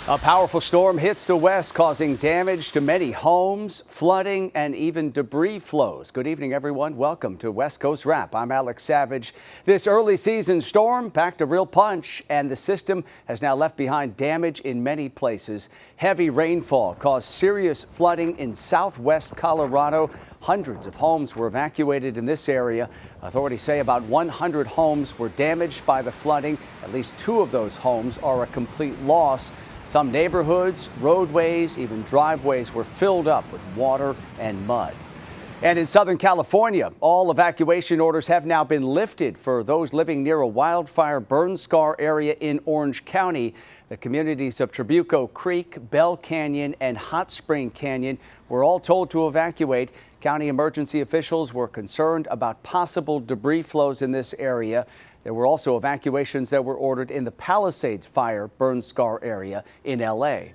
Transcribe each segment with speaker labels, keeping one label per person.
Speaker 1: A powerful storm hits the west, causing damage to many homes, flooding, and even debris flows. Good evening, everyone. Welcome to West Coast Wrap. I'm Alex Savage. This early season storm packed a real punch, and the system has now left behind damage in many places. Heavy rainfall caused serious flooding in southwest Colorado. Hundreds of homes were evacuated in this area. Authorities say about 100 homes were damaged by the flooding. At least 2 of those homes are a complete loss. Some neighborhoods, roadways, even driveways were filled up with water and mud. And in Southern California, all evacuation orders have now been lifted for those living near a wildfire burn scar area in Orange County. The communities of Trabuco Creek, Bell Canyon, and Hot Spring Canyon were all told to evacuate. County emergency officials were concerned about possible debris flows in this area. There were also evacuations that were ordered in the Palisades fire burn scar area in L.A.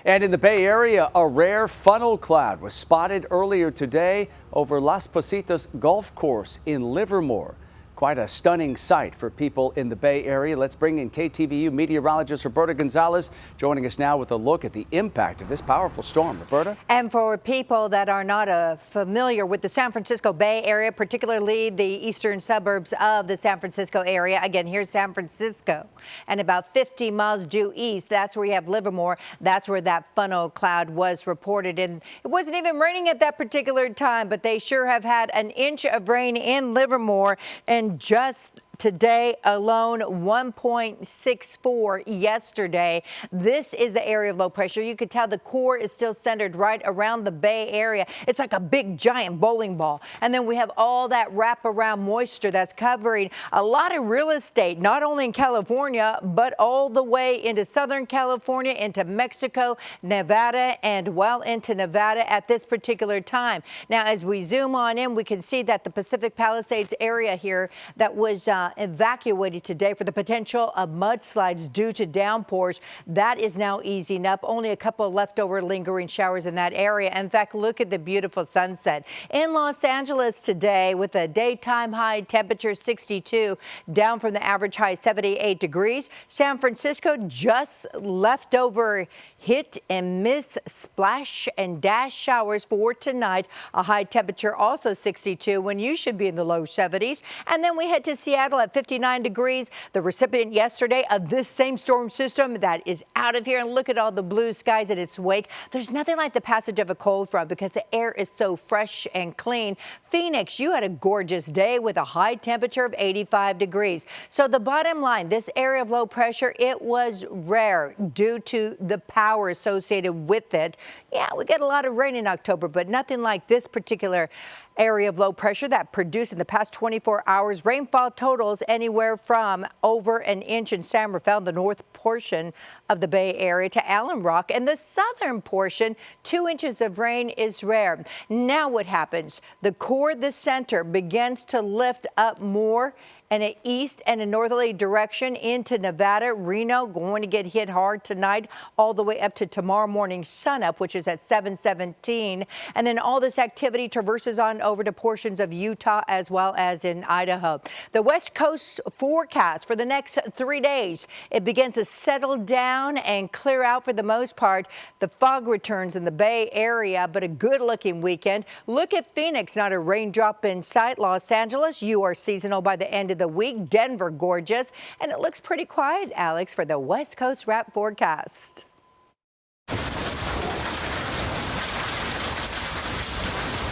Speaker 1: And in the Bay Area, a rare funnel cloud was spotted earlier today over Las Positas Golf Course in Livermore. Quite a stunning sight for people in the Bay Area. Let's bring in KTVU meteorologist Roberta Gonzalez, joining us now with a look at the impact of this powerful storm. Roberta?
Speaker 2: And for people that are not familiar with the San Francisco Bay Area, particularly the eastern suburbs of the San Francisco area, again, here's San Francisco, and about 50 miles due east, that's where you have Livermore. That's where that funnel cloud was reported. And it wasn't even raining at that particular time, but they sure have had an inch of rain in Livermore. And just today alone, 1.64 yesterday. This is the area of low pressure. You could tell the core is still centered right around the Bay Area. It's like a big giant bowling ball. And then we have all that wraparound moisture that's covering a lot of real estate, not only in California, but all the way into Southern California, into Mexico, Nevada, and well into Nevada at this particular time. Now, as we zoom on in, we can see that the Pacific Palisades area here that was evacuated today for the potential of mudslides due to downpours. That is now easing up. Only a couple of leftover lingering showers in that area. In fact, look at the beautiful sunset in Los Angeles today with a daytime high temperature 62, down from the average high 78 degrees. San Francisco just leftover hit and miss splash and dash showers for tonight. A high temperature also 62 when you should be in the low 70s. And then we head to Seattle at 59 degrees. The recipient yesterday of this same storm system that is out of here. And look at all the blue skies in its wake. There's nothing like the passage of a cold front because the air is so fresh and clean. Phoenix, you had a gorgeous day with a high temperature of 85 degrees. So the bottom line, this area of low pressure, it was rare due to the power associated with it. Yeah, we get a lot of rain in October, but nothing like this particular area of low pressure that produced in the past 24 hours. Rainfall totals anywhere from over an inch in San Rafael, the north portion of the Bay Area, to Allen Rock, and the southern portion, 2 inches of rain is rare. Now what happens? The core, the center, begins to lift up more and an east and a northerly direction into Nevada. Reno going to get hit hard tonight, all the way up to tomorrow morning sunup, which is at 7:17. And then all this activity traverses on over to portions of Utah as well as in Idaho. The West Coast forecast for the next 3 days, it begins to settle down and clear out for the most part. The fog returns in the Bay Area, but a good looking weekend. Look at Phoenix, not a raindrop in sight. Los Angeles, you are seasonal by the end of the week. Denver, gorgeous. And it looks pretty quiet, Alex, for the West Coast Wrap forecast.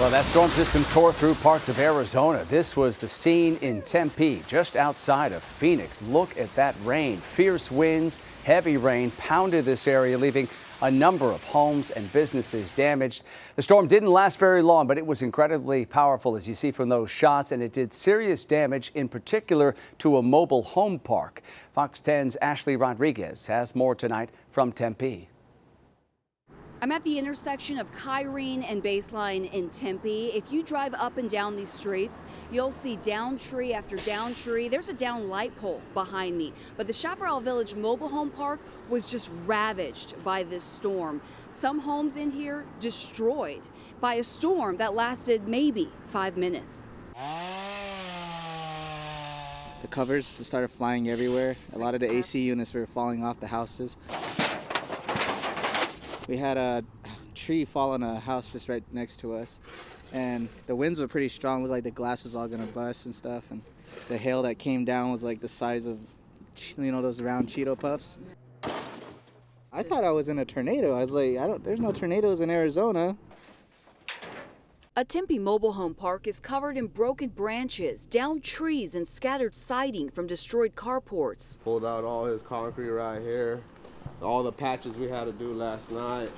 Speaker 1: Well, that storm system tore through parts of Arizona. This was the scene in Tempe, just outside of Phoenix. Look at that rain. Fierce winds, heavy rain pounded this area, leaving a number of homes and businesses damaged. The storm didn't last very long, but it was incredibly powerful, as you see from those shots, and it did serious damage, in particular to a mobile home park. Fox 10's Ashley Rodriguez has more tonight from Tempe.
Speaker 3: I'm at the intersection of Kyrene and Baseline in Tempe. If you drive up and down these streets, you'll see down tree after down tree. There's a down light pole behind me. But the Chaparral Village mobile home park was just ravaged by this storm. Some homes in here destroyed by a storm that lasted maybe 5 minutes.
Speaker 4: The covers just started flying everywhere. A lot of the AC units were falling off the houses. We had a tree fall on a house just right next to us, and the winds were pretty strong. It looked like the glass was all gonna bust and stuff, and the hail that came down was like the size of, those round Cheeto Puffs. I thought I was in a tornado. I was like, there's no tornadoes in Arizona.
Speaker 3: A Tempe mobile home park is covered in broken branches, downed trees, and scattered siding from destroyed carports.
Speaker 5: Pulled out all his concrete right here, all the patches we had to do last night,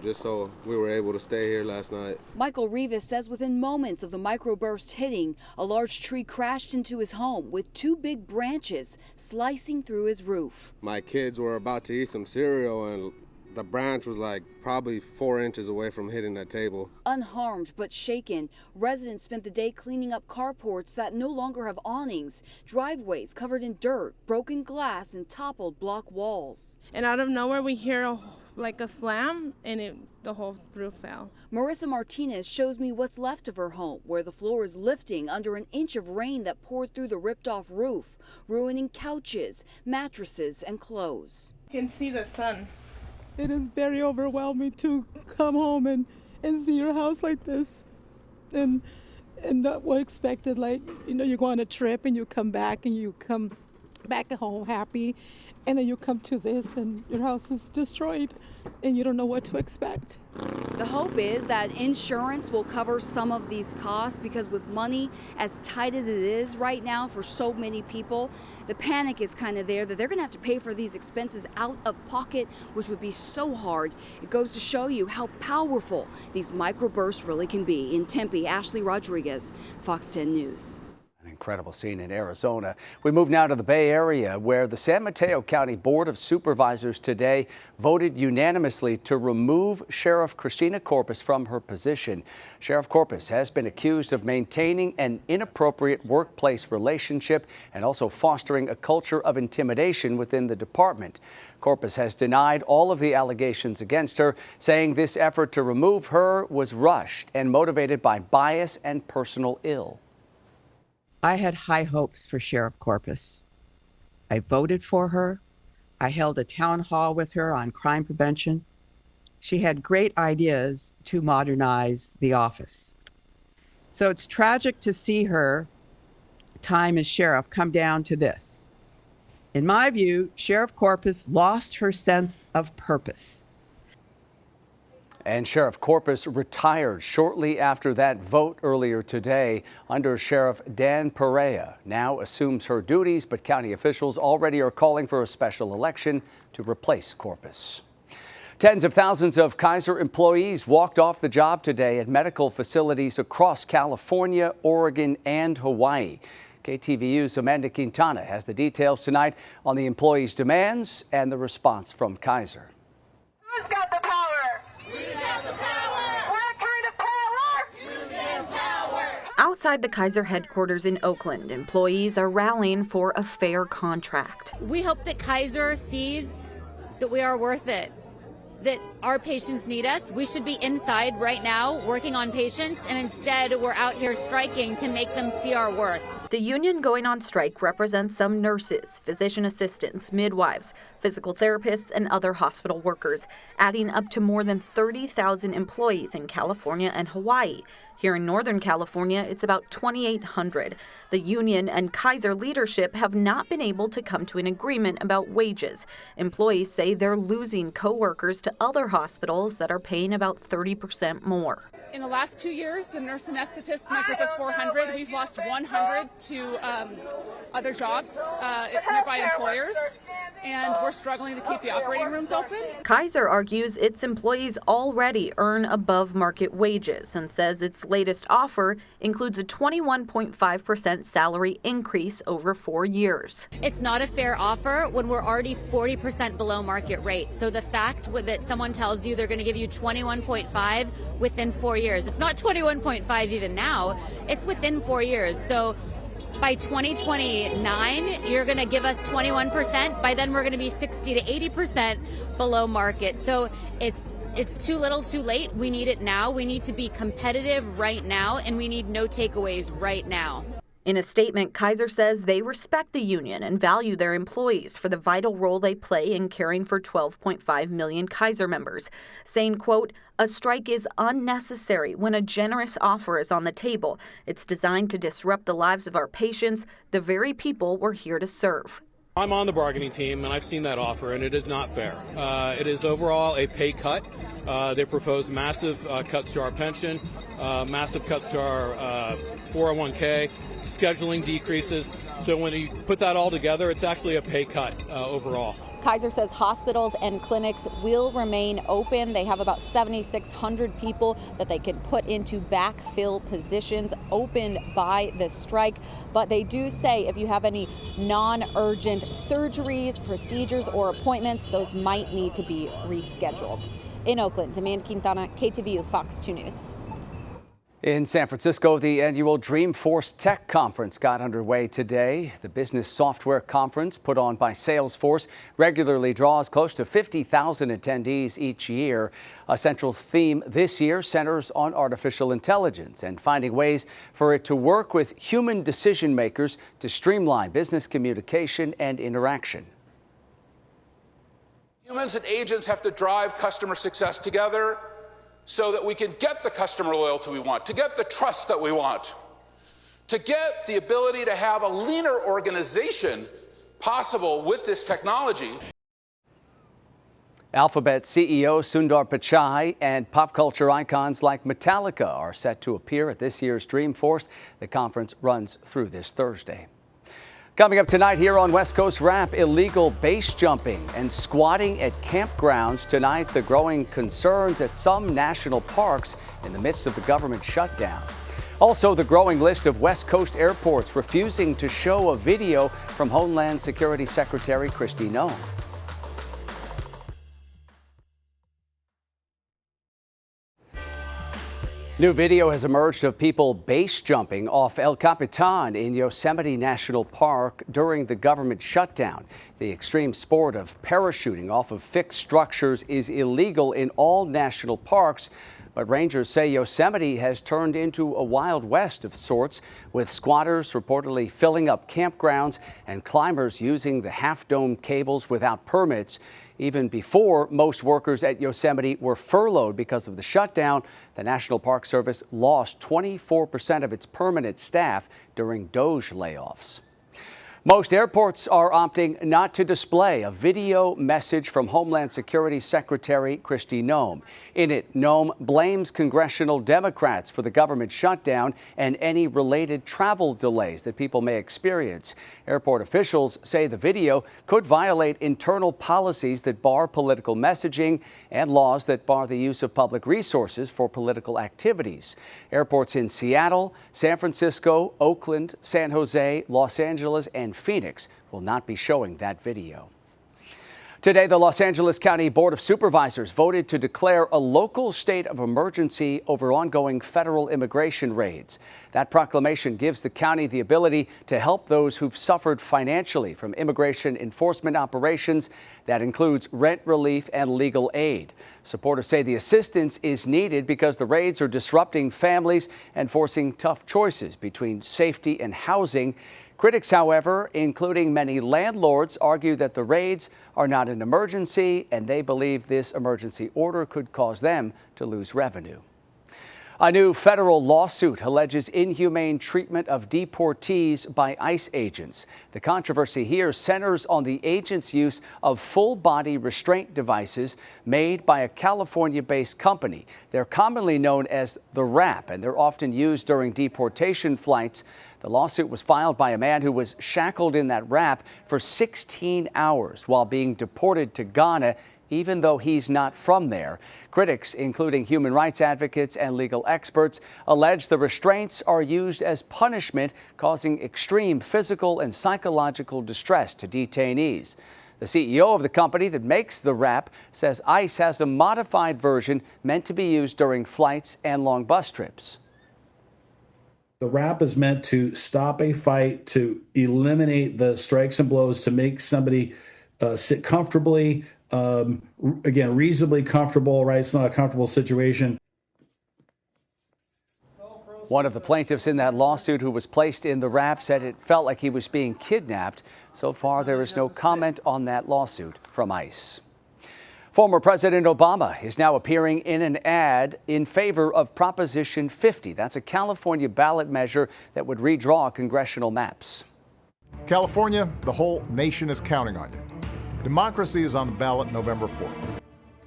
Speaker 5: just so we were able to stay here last night.
Speaker 3: Michael Rivas says within moments of the microburst hitting, a large tree crashed into his home with two big branches slicing through his roof.
Speaker 5: My kids were about to eat some cereal and the branch was like probably 4 inches away from hitting that table.
Speaker 3: Unharmed but shaken, residents spent the day cleaning up carports that no longer have awnings, driveways covered in dirt, broken glass, and toppled block walls.
Speaker 6: And out of nowhere, we hear a slam, and the whole roof fell.
Speaker 3: Marissa Martinez shows me what's left of her home, where the floor is lifting under an inch of rain that poured through the ripped-off roof, ruining couches, mattresses, and clothes.
Speaker 6: You can see the sun.
Speaker 7: It is very overwhelming to come home and see your house like this, and not what expected. You go on a trip and you come back and you come back home happy, and then you come to this and your house is destroyed and you don't know what to expect.
Speaker 3: The hope is that insurance will cover some of these costs, because with money as tight as it is right now for so many people, the panic is kind of there that they're going to have to pay for these expenses out of pocket, which would be so hard. It goes to show you how powerful these microbursts really can be. In Tempe, Ashley Rodriguez, Fox 10 News.
Speaker 1: Incredible scene in Arizona. We move now to the Bay Area, where the San Mateo County Board of Supervisors today voted unanimously to remove Sheriff Christina Corpus from her position. Sheriff Corpus has been accused of maintaining an inappropriate workplace relationship and also fostering a culture of intimidation within the department. Corpus has denied all of the allegations against her, saying this effort to remove her was rushed and motivated by bias and personal ill.
Speaker 8: I had high hopes for Sheriff Corpus. I voted for her. I held a town hall with her on crime prevention. She had great ideas to modernize the office. So it's tragic to see her time as sheriff come down to this. In my view, Sheriff Corpus lost her sense of purpose.
Speaker 1: And Sheriff Corpus retired shortly after that vote earlier today. Under Sheriff Dan Perea now assumes her duties, but county officials already are calling for a special election to replace Corpus. Tens of thousands of Kaiser employees walked off the job today at medical facilities across California, Oregon, and Hawaii. KTVU's Amanda Quintana has the details tonight on the employees' demands and the response from Kaiser.
Speaker 9: Who's got the power? We got the power. What kind of power? Union power.
Speaker 10: Outside the Kaiser headquarters in Oakland, employees are rallying for a fair contract.
Speaker 11: We hope that Kaiser sees that we are worth it, that our patients need us. We should be inside right now working on patients, and instead we're out here striking to make them see our worth.
Speaker 10: The union going on strike represents some nurses, physician assistants, midwives, physical therapists, and other hospital workers, adding up to more than 30,000 employees in California and Hawaii. Here in Northern California, it's about 2,800. The union and Kaiser leadership have not been able to come to an agreement about wages. Employees say they're losing co-workers to other hospitals that are paying about 30% more.
Speaker 6: In the last 2 years, the nurse anesthetist, my group of 400, we've lost 100 to other jobs at nearby employers, and we're struggling to keep the operating rooms open.
Speaker 10: Kaiser argues its employees already earn above market wages and says its latest offer includes a 21.5% salary increase over 4 years.
Speaker 11: It's not a fair offer when we're already 40% below market rate. So the fact that someone tells you they're going to give you 21.5 within 4 years, it's not 21.5 even now, it's within 4 years. So by 2029, you're going to give us 21%. By then, we're going to be 60 to 80% below market. So it's too little, too late. We need it now. We need to be competitive right now, and we need no takeaways right now.
Speaker 10: In a statement, Kaiser says they respect the union and value their employees for the vital role they play in caring for 12.5 million Kaiser members, saying, quote, "A strike is unnecessary when a generous offer is on the table. It's designed to disrupt the lives of our patients, the very people we're here to serve."
Speaker 12: I'm on the bargaining team, and I've seen that offer, and it is not fair. It is overall a pay cut. They propose massive cuts to our pension, massive cuts to our 401k, scheduling decreases. So when you put that all together, it's actually a pay cut overall.
Speaker 10: Kaiser says hospitals and clinics will remain open. They have about 7,600 people that they can put into backfill positions opened by the strike. But they do say if you have any non-urgent surgeries, procedures, or appointments, those might need to be rescheduled. In Oakland, Amanda Quintana, KTVU, Fox 2 News.
Speaker 1: In San Francisco, the annual Dreamforce Tech Conference got underway today. The business software conference put on by Salesforce regularly draws close to 50,000 attendees each year. A central theme this year centers on artificial intelligence and finding ways for it to work with human decision makers to streamline business communication and interaction.
Speaker 13: Humans and agents have to drive customer success together so that we can get the customer loyalty we want, to get the trust that we want, to get the ability to have a leaner organization possible with this technology.
Speaker 1: Alphabet CEO Sundar Pichai and pop culture icons like Metallica are set to appear at this year's Dreamforce. The conference runs through this Thursday. Coming up tonight here on West Coast Wrap, illegal base jumping and squatting at campgrounds. Tonight, the growing concerns at some national parks in the midst of the government shutdown. Also, the growing list of West Coast airports refusing to show a video from Homeland Security Secretary Kristi Noem. New video has emerged of people base jumping off El Capitan in Yosemite National Park during the government shutdown. The extreme sport of parachuting off of fixed structures is illegal in all national parks, but rangers say Yosemite has turned into a Wild West of sorts, with squatters reportedly filling up campgrounds and climbers using the half-dome cables without permits. Even before most workers at Yosemite were furloughed because of the shutdown, the National Park Service lost 24% of its permanent staff during DOGE layoffs. Most airports are opting not to display a video message from Homeland Security Secretary Kristi Noem. In it, Noem blames congressional Democrats for the government shutdown and any related travel delays that people may experience. Airport officials say the video could violate internal policies that bar political messaging and laws that bar the use of public resources for political activities. Airports in Seattle, San Francisco, Oakland, San Jose, Los Angeles, and Phoenix will not be showing that video. Today, the Los Angeles County Board of Supervisors voted to declare a local state of emergency over ongoing federal immigration raids. That proclamation gives the county the ability to help those who've suffered financially from immigration enforcement operations. That includes rent relief and legal aid. Supporters say the assistance is needed because the raids are disrupting families and forcing tough choices between safety and housing. Critics, however, including many landlords, argue that the raids are not an emergency, and they believe this emergency order could cause them to lose revenue. A new federal lawsuit alleges inhumane treatment of deportees by ICE agents. The controversy here centers on the agents' use of full-body restraint devices made by a California-based company. They're commonly known as the RAP, and they're often used during deportation flights. The lawsuit was filed by a man who was shackled in that RAP for 16 hours while being deported to Ghana, even though he's not from there. Critics, including human rights advocates and legal experts, allege the restraints are used as punishment, causing extreme physical and psychological distress to detainees. The CEO of the company that makes the RAP says ICE has the modified version meant to be used during flights and long bus trips.
Speaker 14: The RAP is meant to stop a fight, to eliminate the strikes and blows, to make somebody sit comfortably, again, reasonably comfortable, right? It's not a comfortable situation.
Speaker 1: One of the plaintiffs in that lawsuit who was placed in the wrap said it felt like he was being kidnapped. So far, there is no comment on that lawsuit from ICE. Former President Obama is now appearing in an ad in favor of Proposition 50. That's a California ballot measure that would redraw congressional maps.
Speaker 15: California, the whole nation is counting on you. Democracy is on the ballot November 4th.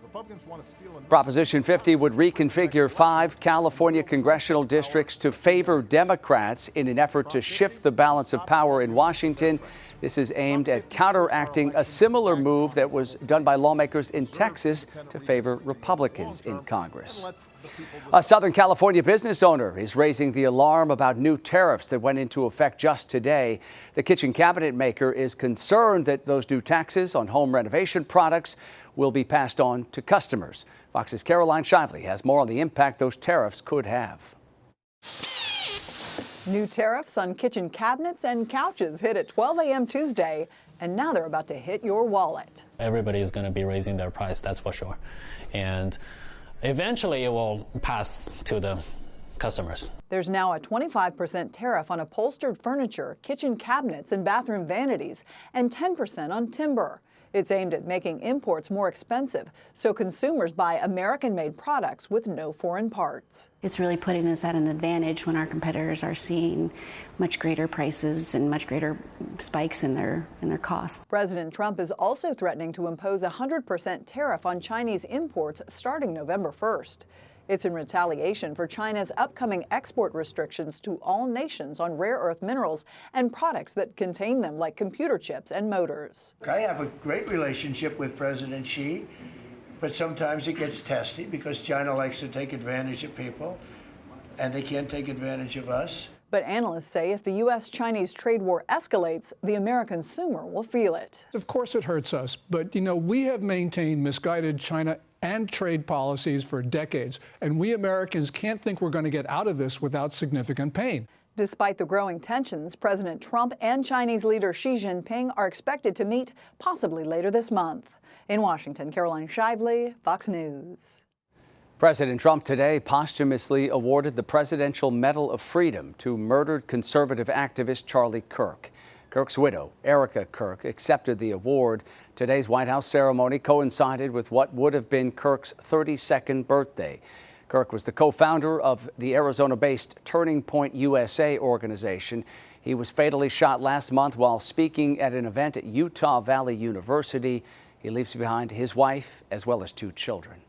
Speaker 15: Republicans want to steal
Speaker 1: Proposition 50 would reconfigure 5 California congressional districts to favor Democrats in an effort to shift the balance of power in Washington. This is aimed at counteracting a similar move that was done by lawmakers in Texas to favor Republicans in Congress. A Southern California business owner is raising the alarm about new tariffs that went into effect just today. The kitchen cabinet maker is concerned that those new taxes on home renovation products will be passed on to customers. Fox's Caroline Shively has more on the impact those tariffs could have.
Speaker 16: New tariffs on kitchen cabinets and couches hit at 12 a.m. Tuesday, and now they're about to hit your wallet.
Speaker 17: Everybody is going to be raising their price, that's for sure. And eventually it will pass to the customers.
Speaker 16: There's now a 25% tariff on upholstered furniture, kitchen cabinets, and bathroom vanities, and 10% on timber. It's aimed at making imports more expensive, so consumers buy American-made products with no foreign parts.
Speaker 18: It's really putting us at an advantage when our competitors are seeing much greater prices and much greater spikes in their costs.
Speaker 16: President Trump is also threatening to impose a 100% tariff on Chinese imports starting November 1st. It's in retaliation for China's upcoming export restrictions to all nations on rare earth minerals and products that contain them, like computer chips and motors.
Speaker 19: I have a great relationship with President Xi, but sometimes it gets testy because China likes to take advantage of people, and they can't take advantage of us.
Speaker 16: But analysts say if the U.S.-Chinese trade war escalates, the American consumer will feel it.
Speaker 20: Of course it hurts us, but we have maintained misguided China and trade policies for decades, and we Americans can't think we're going to get out of this without significant pain.
Speaker 16: Despite the growing tensions, President Trump and Chinese leader Xi Jinping are expected to meet possibly later this month. In Washington, Caroline Shively, Fox News.
Speaker 1: President Trump today posthumously awarded the Presidential Medal of Freedom to murdered conservative activist Charlie Kirk. Kirk's widow, Erica Kirk, accepted the award. Today's White House ceremony coincided with what would have been Kirk's 32nd birthday. Kirk was the co-founder of the Arizona-based Turning Point USA organization. He was fatally shot last month while speaking at an event at Utah Valley University. He leaves behind his wife as well as 2 children.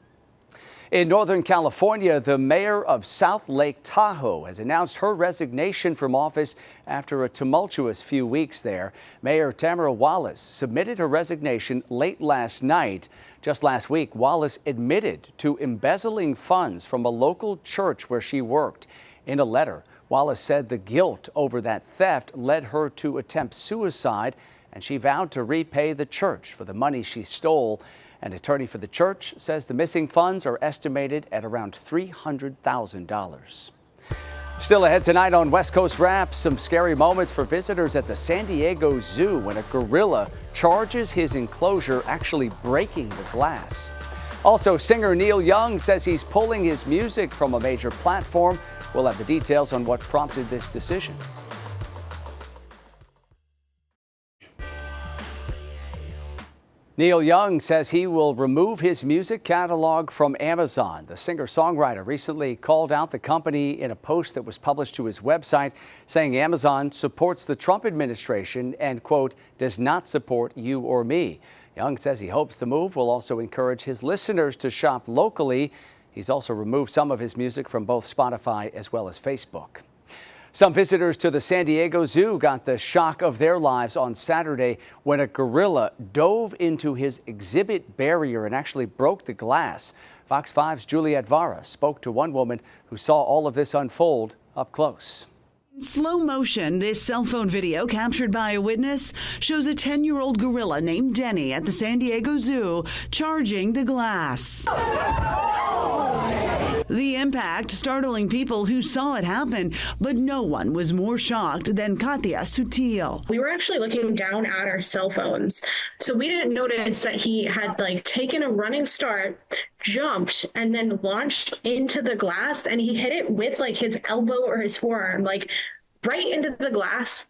Speaker 1: In Northern California, the mayor of South Lake Tahoe has announced her resignation from office after a tumultuous few weeks there. Mayor Tamara Wallace submitted her resignation late last night. Just last week, Wallace admitted to embezzling funds from a local church where she worked. In a letter, Wallace said the guilt over that theft led her to attempt suicide, and she vowed to repay the church for the money she stole. An attorney for the church says the missing funds are estimated at around $300,000. Still ahead tonight on West Coast Wrap, some scary moments for visitors at the San Diego Zoo when a gorilla charges his enclosure, actually breaking the glass. Also, singer Neil Young says he's pulling his music from a major platform. We'll have the details on what prompted this decision. Neil Young says he will remove his music catalog from Amazon. The singer-songwriter recently called out the company in a post that was published to his website, saying Amazon supports the Trump administration and, quote, does not support you or me. Young says he hopes the move will also encourage his listeners to shop locally. He's also removed some of his music from both Spotify as well as Facebook. Some visitors to the San Diego Zoo got the shock of their lives on Saturday when a gorilla dove into his exhibit barrier and actually broke the glass. Fox 5's Juliet Vara spoke to one woman who saw all of this unfold up close.
Speaker 21: In slow motion, this cell phone video captured by a witness shows a 10-year-old gorilla named Denny at the San Diego Zoo charging the glass. The impact startling people who saw it happen, but no one was more shocked than Katya Sutil.
Speaker 2: We were actually looking down at our cell phones, so we didn't notice that he had taken a running start, jumped, and then launched into the glass, and he hit it with his elbow or his forearm, right into the glass,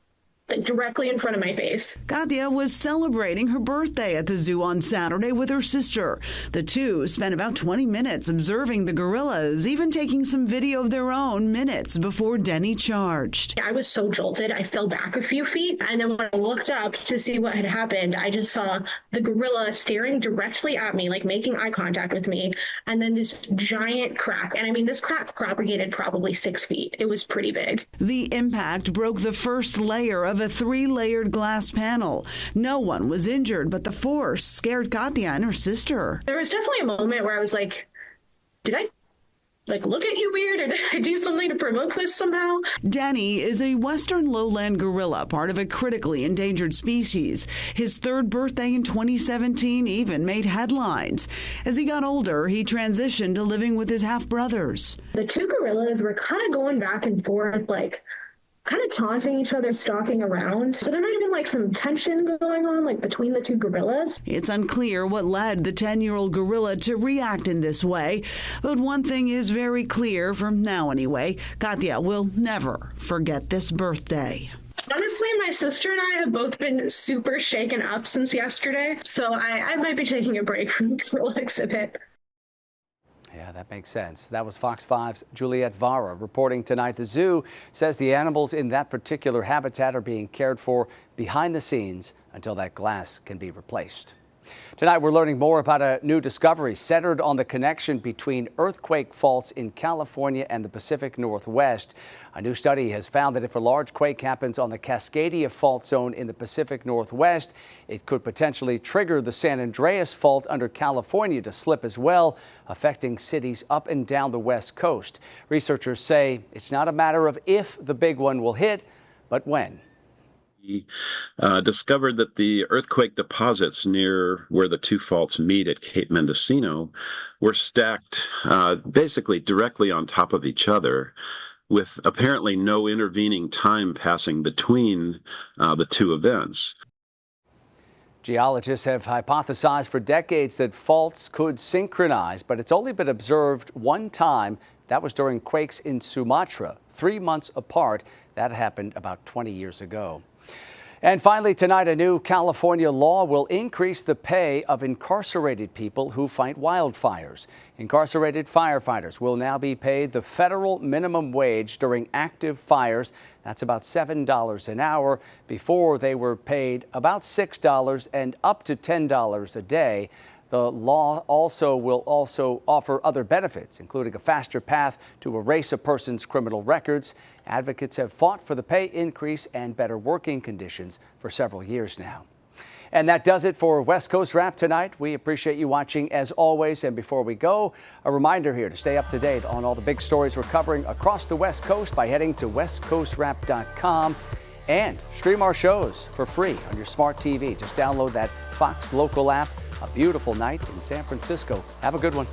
Speaker 2: directly in front of my face.
Speaker 21: Katya was celebrating her birthday at the zoo on Saturday with her sister. The two spent about 20 minutes observing the gorillas, even taking some video of their own minutes before Denny charged.
Speaker 2: I was so jolted, I fell back a few feet, and then when I looked up to see what had happened, I just saw the gorilla staring directly at me, making eye contact with me, and then this giant crack. And I mean, this crack propagated probably 6 feet. It was pretty big.
Speaker 21: The impact broke the first layer of a 3-layered glass panel. No one was injured, but the force scared Katya and her sister.
Speaker 2: There was definitely a moment where I was like, did I look at you weird, or did I do something to provoke this somehow?
Speaker 21: Denny is a western lowland gorilla, part of a critically endangered species. His third birthday in 2017 even made headlines. As he got older, he transitioned to living with his half-brothers.
Speaker 2: The two gorillas were kind of going back and forth, kind of taunting each other, stalking around. So there might have been some tension going on between the two gorillas.
Speaker 21: It's unclear what led the 10-year-old gorilla to react in this way, but one thing is very clear, from now anyway: Katya will never forget this birthday.
Speaker 2: Honestly, my sister and I have both been super shaken up since yesterday, so I might be taking a break from the gorilla exhibit.
Speaker 1: Yeah, that makes sense. That was Fox 5's Juliet Vara reporting tonight. The zoo says the animals in that particular habitat are being cared for behind the scenes until that glass can be replaced. Tonight, we're learning more about a new discovery centered on the connection between earthquake faults in California and the Pacific Northwest. A new study has found that if a large quake happens on the Cascadia fault zone in the Pacific Northwest, it could potentially trigger the San Andreas fault under California to slip as well, affecting cities up and down the West Coast. Researchers say it's not a matter of if the big one will hit, but when.
Speaker 22: We discovered that the earthquake deposits near where the two faults meet at Cape Mendocino were stacked basically directly on top of each other, with apparently no intervening time passing between the two events.
Speaker 1: Geologists have hypothesized for decades that faults could synchronize, but it's only been observed one time. That was during quakes in Sumatra, 3 months apart. That happened about 20 years ago. And finally tonight, a new California law will increase the pay of incarcerated people who fight wildfires. Incarcerated firefighters will now be paid the federal minimum wage during active fires. That's about $7 an hour. Before, they were paid about $6 and up to $10 a day. The law will also offer other benefits, including a faster path to erase a person's criminal records. Advocates have fought for the pay increase and better working conditions for several years now. And that does it for West Coast Wrap tonight. We appreciate you watching as always. And before we go, a reminder here to stay up to date on all the big stories we're covering across the West Coast by heading to westcoastwrap.com and stream our shows for free on your smart TV. Just download that Fox Local app. A beautiful night in San Francisco. Have a good one.